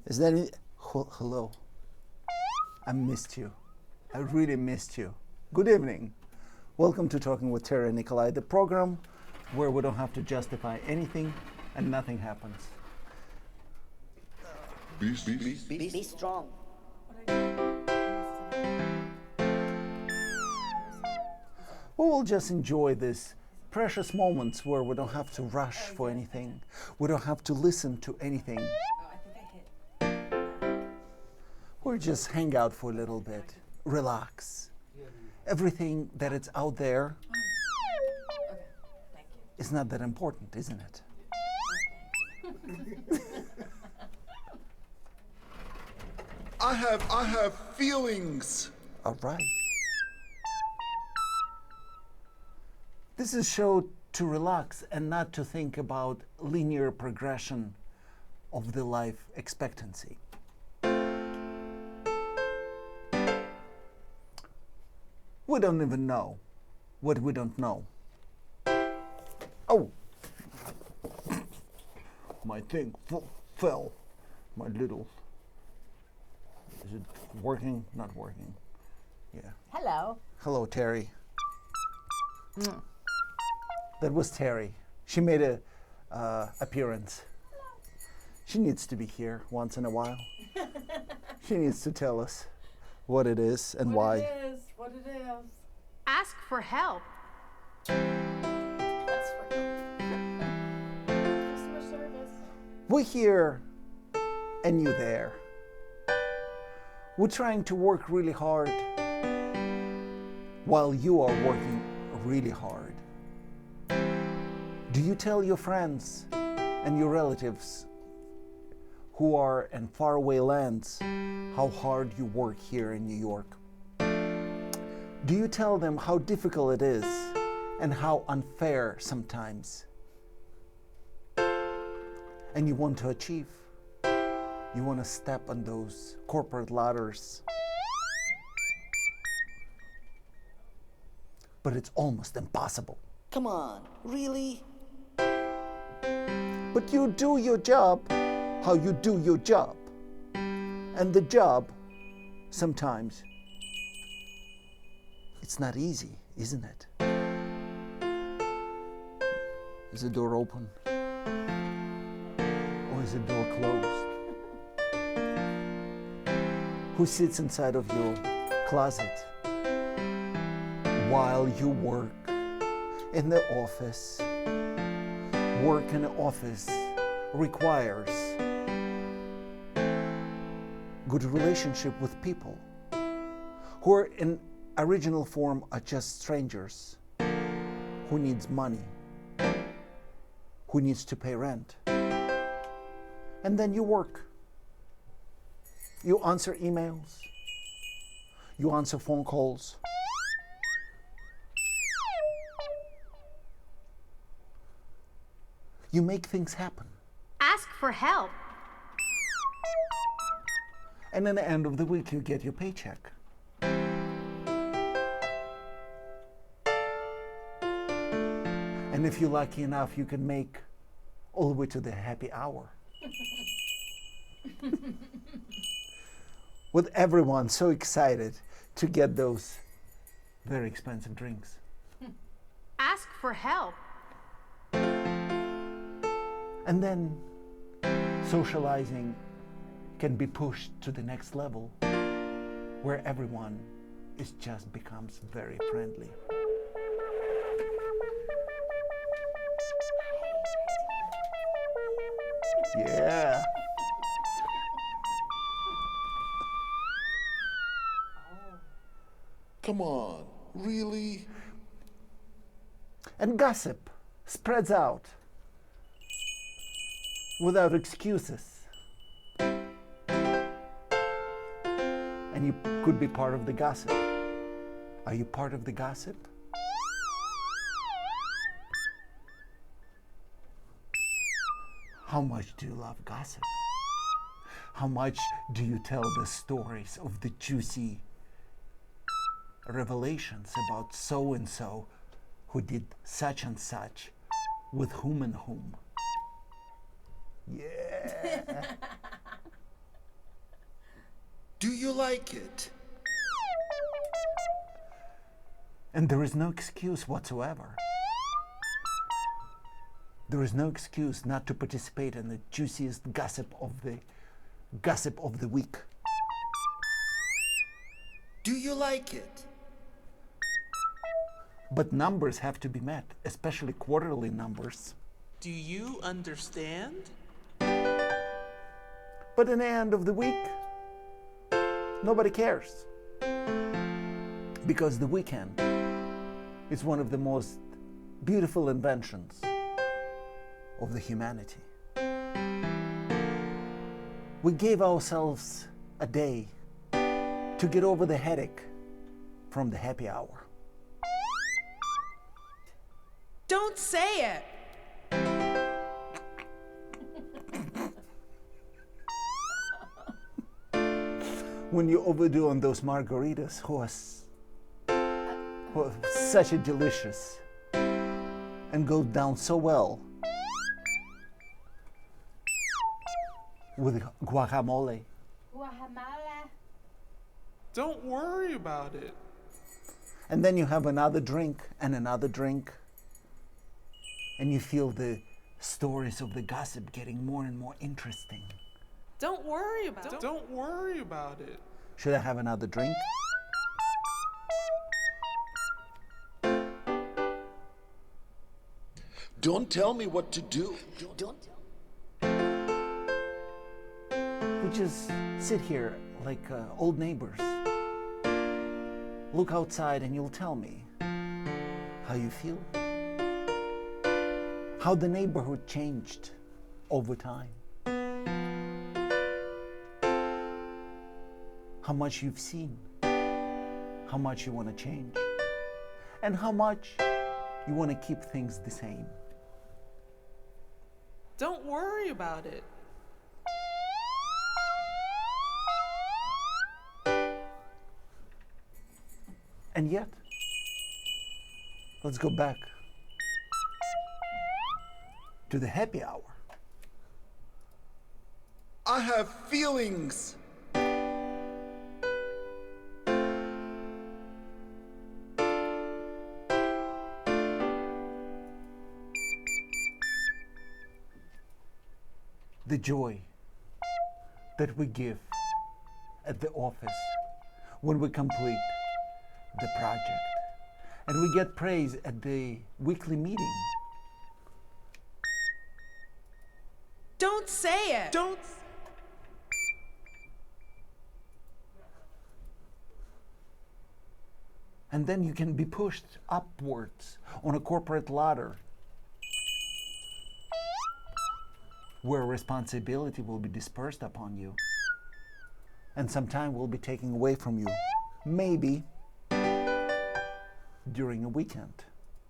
Is that it? Hello. I missed you. I really missed you. Good evening. Welcome to Talking with Terry Nikolai, the program where we don't have to justify anything and nothing happens. Be strong. We will just enjoy these precious moments where we don't have to rush for anything. We don't have to listen to anything. We'll just hang out for a little bit, relax. Everything that is out there is not that important, isn't it? I have feelings. All right. This is a show to relax and not to think about linear progression of the life expectancy. We don't even know what we don't know. Oh, my thing fell. My little. Is it working? Not working. Yeah. Hello. Hello, Terry. That was Terry. She made a appearance. She needs to be here once in a while. She needs to tell us what it is and why. What it is. Ask for help. That's for customer service. We're here and you there. We're trying to work really hard while you are working really hard. Do you tell your friends and your relatives who are in faraway lands how hard you work here in New York? Do you tell them how difficult it is and how unfair sometimes? And you want to achieve. You want to step on those corporate ladders. But it's almost impossible. Come on, really? But you do your job how you do your job. And the job, sometimes, it's not easy, isn't it? Is the door open? Or is the door closed? Who sits inside of your closet while you work in the office? Work in the office requires good relationship with people who are in original form are just strangers who needs money, who needs to pay rent. And then you work. You answer emails. You answer phone calls. You make things happen. Ask for help. And at the end of the week, you get your paycheck. And if you're lucky enough, you can make all the way to the happy hour. With everyone so excited to get those very expensive drinks. Ask for help. And then socializing can be pushed to the next level where everyone just becomes very friendly. Yeah. Come on, really? And gossip spreads out without excuses. And you could be part of the gossip. Are you part of the gossip? How much do you love gossip? How much do you tell the stories of the juicy revelations about so-and-so who did such and such with whom and whom? Yeah. you like it? And there is no excuse whatsoever. There is no excuse not to participate in the juiciest gossip of the week. Do you like it? But numbers have to be met, especially quarterly numbers. Do you understand? But in the end of the week, nobody cares. Because the weekend is one of the most beautiful inventions of the humanity. We gave ourselves a day to get over the headache from the happy hour. Don't say it! When you overdo on those margaritas, who are such a delicious and go down so well with guacamole. Guatemala. Don't worry about it. And then you have another drink and another drink, and you feel the stories of the gossip getting more and more interesting. Don't worry about it. Don't worry about it. Should I have another drink? Don't tell me what to do. Don't. We just sit here like old neighbors. Look outside and you'll tell me how you feel. How the neighborhood changed over time. How much you've seen. How much you want to change. And how much you want to keep things the same. Don't worry about it. And yet, let's go back to the happy hour. I have feelings. The joy that we give at the office when we complete the project, and we get praise at the weekly meeting. Don't say it. Don't. And then you can be pushed upwards on a corporate ladder where responsibility will be dispersed upon you and some time will be taken away from you, maybe during a weekend.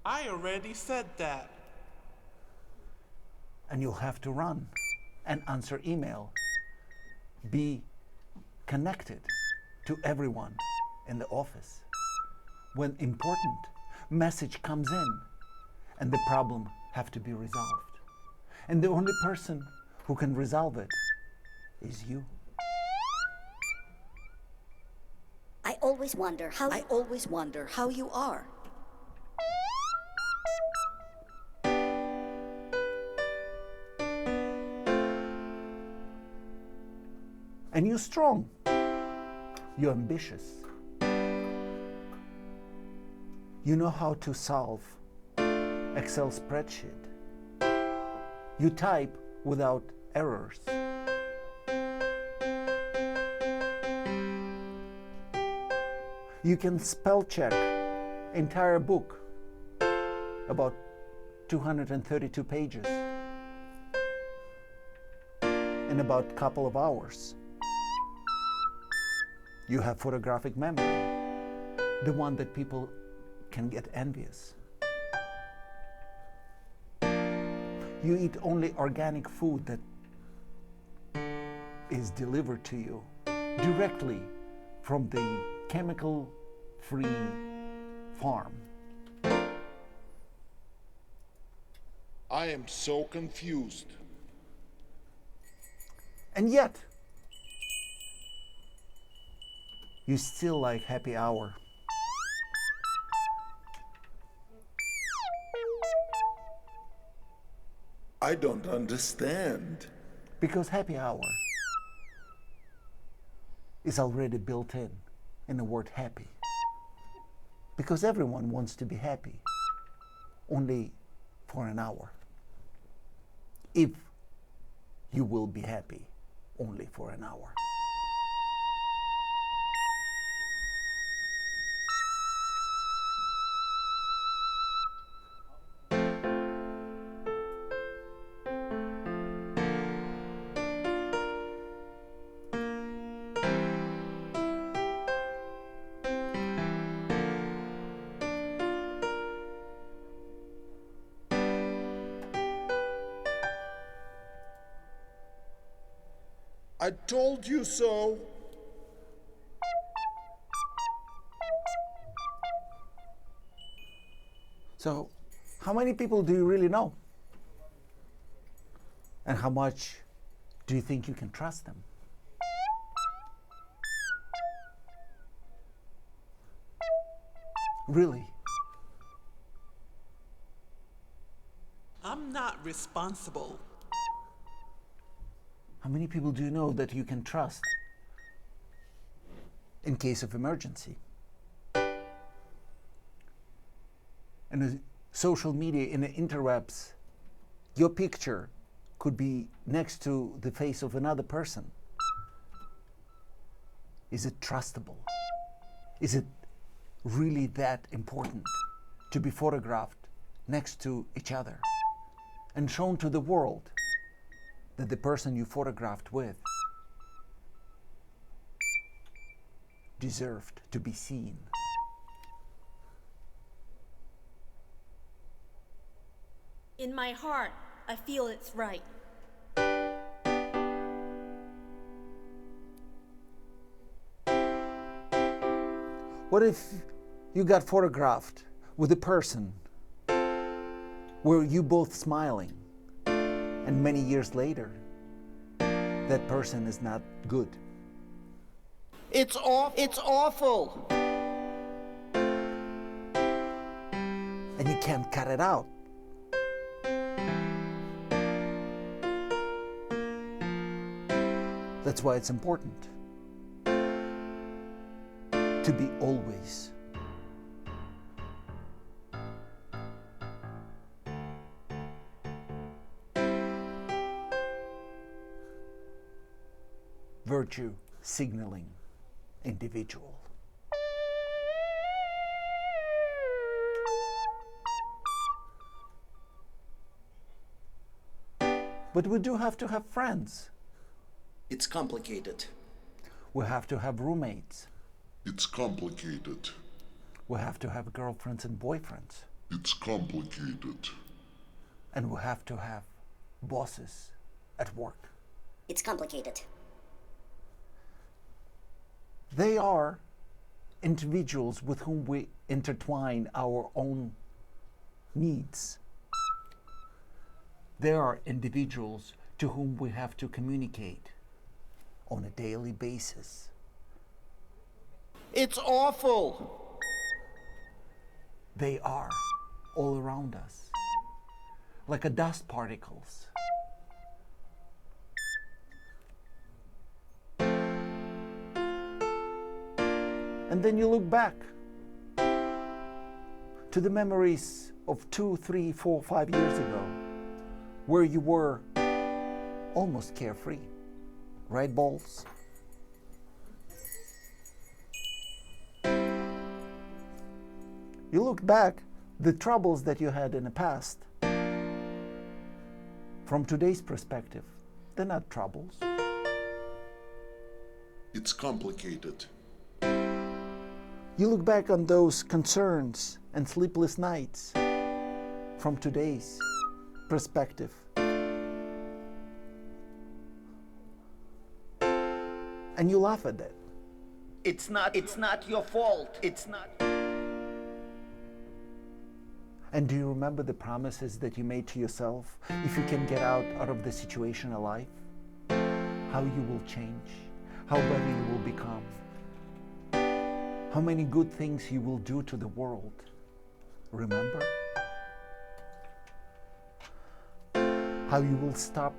I already said that. And you'll have to run and answer email, be connected to everyone in the office when important message comes in and the problem have to be resolved. And the only person who can resolve it is you. I always wonder how you are. And you're strong. You're ambitious. You know how to solve Excel spreadsheet. You type without errors. You can spell check entire book, about 232 pages, in about a couple of hours. You have photographic memory, the one that people can get envious. You eat only organic food that is delivered to you directly from the chemical-free farm. I am so confused. And yet, you still like happy hour. I don't understand. Because happy hour is already built in the word happy. Because everyone wants to be happy, only for an hour. If you will be happy only for an hour. I told you so. So, how many people do you really know? And how much do you think you can trust them? Really? I'm not responsible. How many people do you know that you can trust in case of emergency? And the social media, in the interwebs, your picture could be next to the face of another person. Is it trustable? Is it really that important to be photographed next to each other and shown to the world that the person you photographed with deserved to be seen? In my heart, I feel it's right. What if you got photographed with a person where you both smiling, and many years later, that person is not good? It's awful. And you can't cut it out. That's why it's important to be always virtue signaling individual. But we do have to have friends. It's complicated. We have to have roommates. It's complicated. We have to have girlfriends and boyfriends. It's complicated. And we have to have bosses at work. It's complicated. They are individuals with whom we intertwine our own needs. They are individuals to whom we have to communicate on a daily basis. It's awful. They are all around us, like a dust particles. And then you look back to the memories of 2, 3, 4, 5 years ago, where you were almost carefree. Right, balls? You look back, the troubles that you had in the past, from today's perspective, they're not troubles. It's complicated. You look back on those concerns and sleepless nights from today's perspective. And you laugh at that. It's not your fault. It's not. And do you remember the promises that you made to yourself? If you can get out of the situation alive, how you will change, how better you will become. how many good things you will do to the world. Remember? How you will stop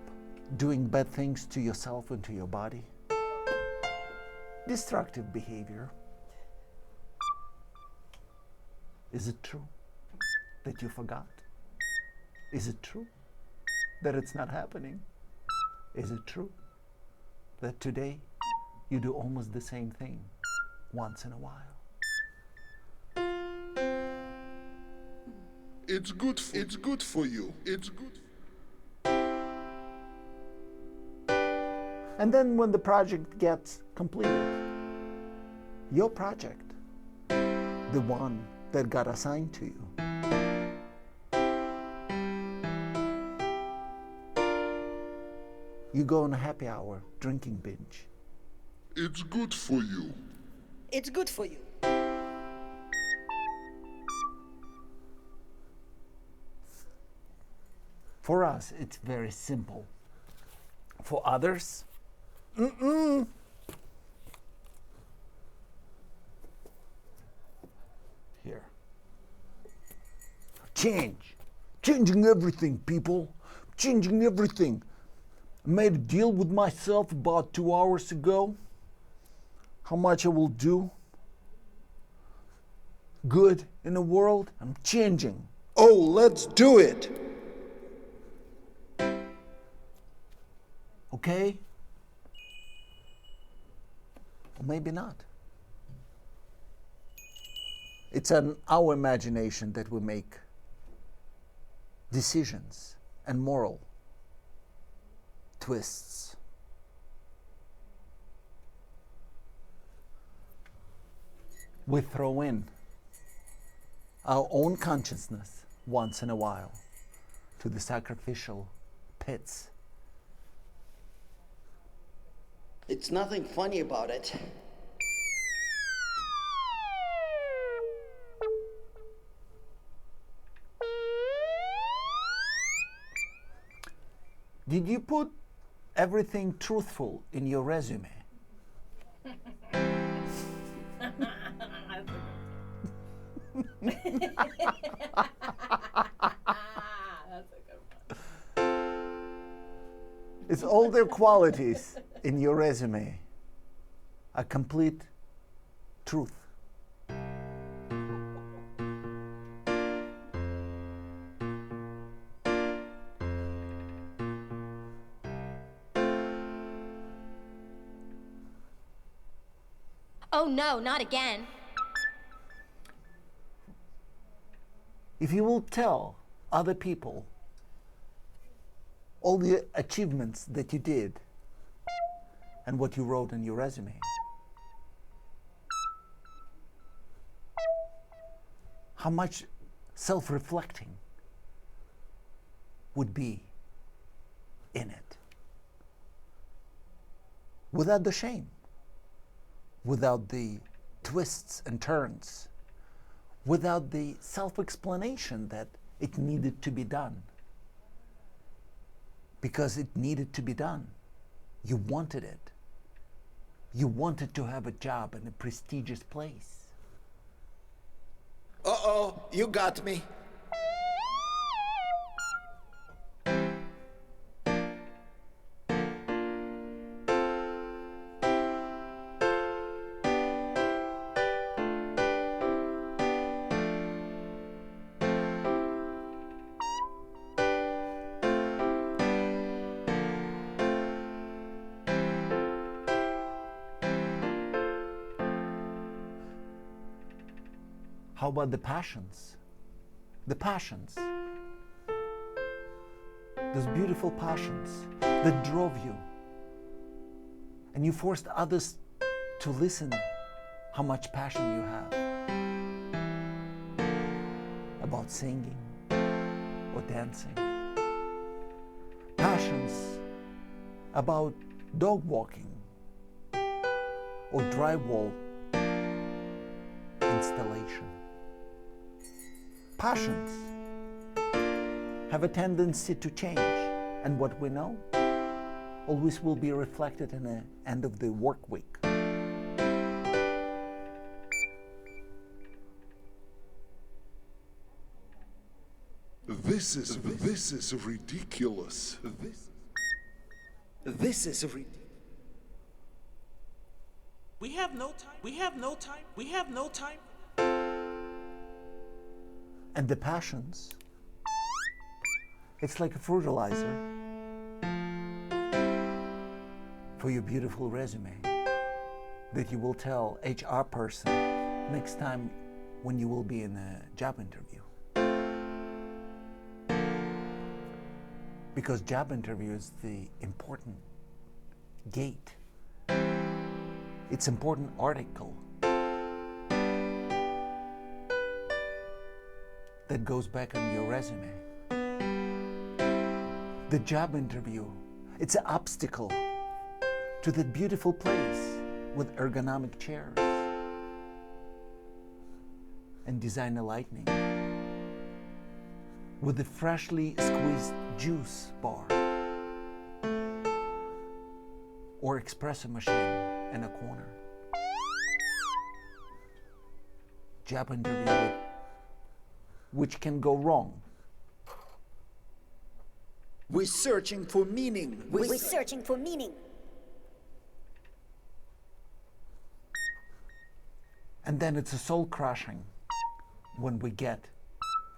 doing bad things to yourself and to your body. Destructive behavior. Is it true that you forgot? Is it true that it's not happening? Is it true that today you do almost the same thing once in a while? It's good for you. It's good. And then when the project gets completed, your project, the one that got assigned to you, you go on a happy hour drinking binge. It's good for you. It's good for you. For us, it's very simple. For others, Here. Changing everything, people. Changing everything. I made a deal with myself about 2 hours ago. How much I will do good in the world. I'm changing. Oh, let's do it. Okay? Or maybe not. It's in our imagination that we make decisions and moral twists. We throw in our own consciousness once in a while to the sacrificial pits. It's nothing funny about it. Did you put everything truthful in your resume? It's all their qualities in your resume. A complete truth. Oh no, not again. If you will tell other people all the achievements that you did and what you wrote in your resume, how much self-reflecting would be in it? Without the shame, without the twists and turns, without the self-explanation that it needed to be done. Because it needed to be done. You wanted it. You wanted to have a job in a prestigious place. Uh-oh, you got me. How about the passions? The passions. Those beautiful passions that drove you. And you forced others to listen how much passion you have about singing or dancing. Passions about dog walking or drywall installation. Passions have a tendency to change, and what we know always will be reflected in the end of the work week. This is ridiculous. This is ridiculous. We have no time. We have no time. We have no time. And the passions, it's like a fertilizer for your beautiful resume that you will tell HR person next time when you will be in a job interview. Because job interview is the important gate. It's important article that goes back on your resume. The job interview, it's an obstacle to that beautiful place with ergonomic chairs and designer lighting, with the freshly squeezed juice bar or espresso machine in a corner. Job interview, which can go wrong. We're searching for meaning. We're searching for meaning. And then it's a soul crushing when we get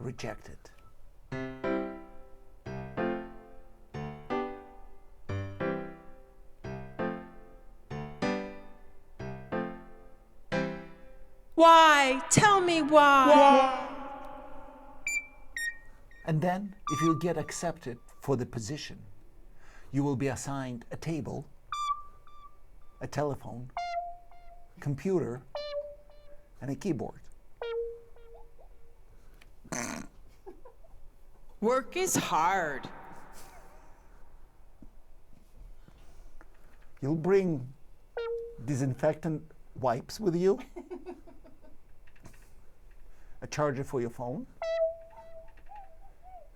rejected. Why? Tell me why. And then, if you get accepted for the position, you will be assigned a table, a telephone, computer, and a keyboard. Work is hard. You'll bring disinfectant wipes with you, a charger for your phone,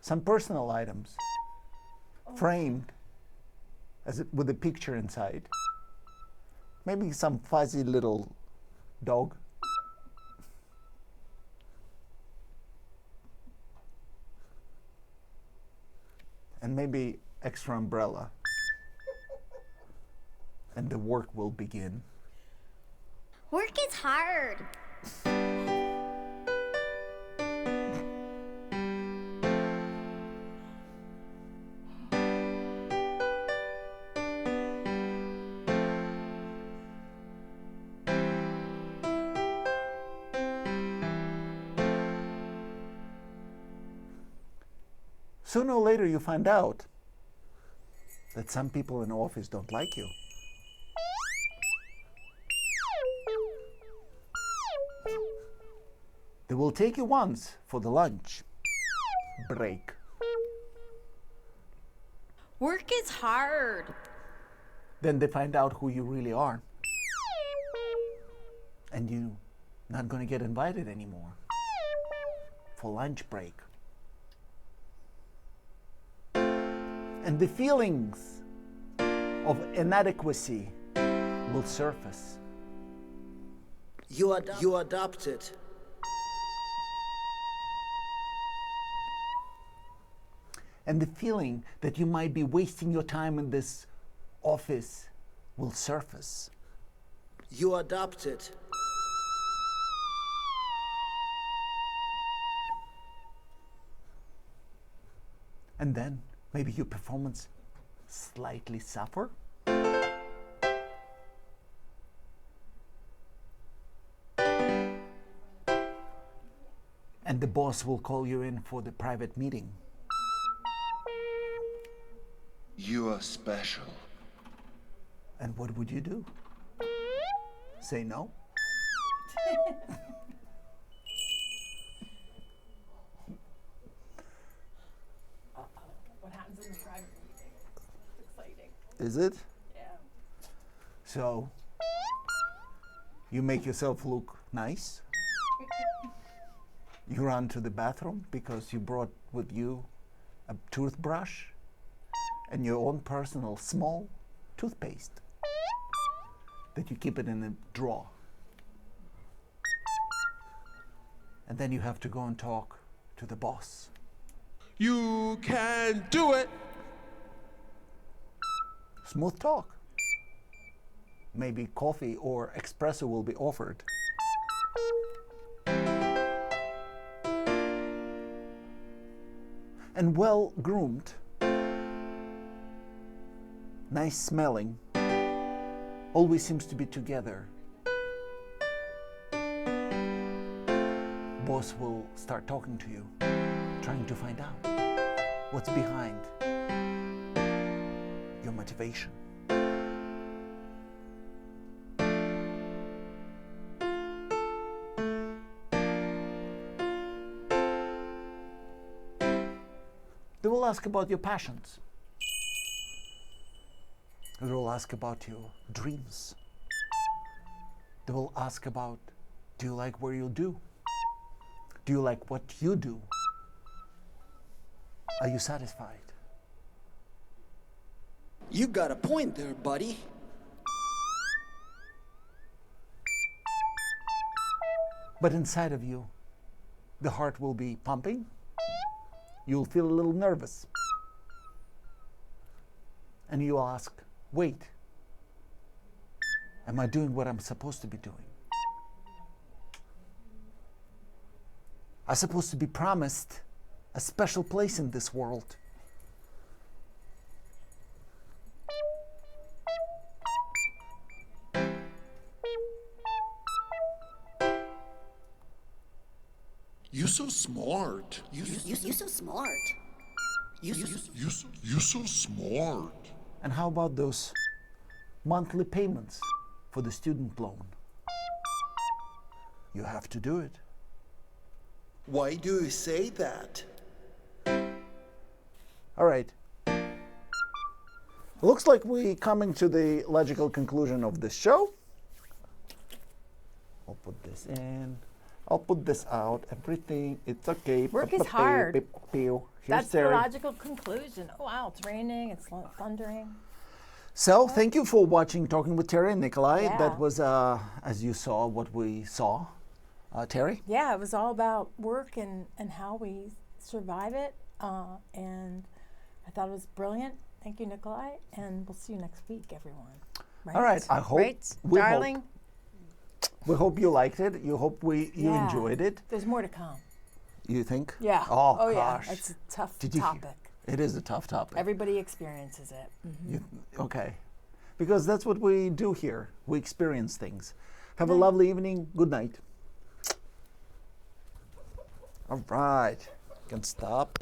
some personal items framed with a picture inside, maybe some fuzzy little dog, and maybe extra umbrella, and the work will begin. Work is hard. Sooner or later you find out that some people in the office don't like you. They will take you once for the lunch break. Work is hard. Then they find out who you really are. And you're not going to get invited anymore for lunch break. And the feelings of inadequacy will surface. You adopt it. And the feeling that you might be wasting your time in this office will surface. You adopt it. And then maybe your performance slightly suffer. And the boss will call you in for the private meeting. You are special. And what would you do? Say no? What happens in the private meeting? It's exciting. Is it? Yeah. So, you make yourself look nice. You run to the bathroom because you brought with you a toothbrush and your own personal small toothpaste that you keep it in a drawer. And then you have to go and talk to the boss. You can do it. Smooth talk. Maybe coffee or espresso will be offered. And well groomed, nice smelling, always seems to be together. Boss will start talking to you, trying to find out what's behind your motivation. They will ask about your passions. They will ask about your dreams. They will ask about, do you like what you do? Do you like what you do? Are you satisfied? You got a point there, buddy. But inside of you, the heart will be pumping. You'll feel a little nervous. And you'll ask, wait, am I doing what I'm supposed to be doing? I'm supposed to be promised a special place in this world. You're so smart. You're so smart. You're so smart. And how about those monthly payments for the student loan? You have to do it. Why do you say that? All right. Looks like we're coming to the logical conclusion of this show. I'll put this in. I'll put this out. Everything. It's okay. Work is hard. Here's That's the Terry. logical conclusion. Oh wow, it's raining, it's thundering. So, thank you for watching Talking with Terry and Nikolai. Yeah. That was, as you saw, what we saw. Terry? Yeah, it was all about work and how we survive it. And I thought it was brilliant. Thank you, Nikolai. And we'll see you next week, everyone. All right. I hope. Right, we darling? Hope, we hope you liked it. You hope you Yeah. enjoyed it. There's more to come. You think? Yeah. Oh, yeah. gosh. It's a tough Did you hear- topic. It is a tough topic. Everybody experiences it. Okay. Because that's what we do here. We experience things. Have a lovely evening. Good night. All right. Can stop.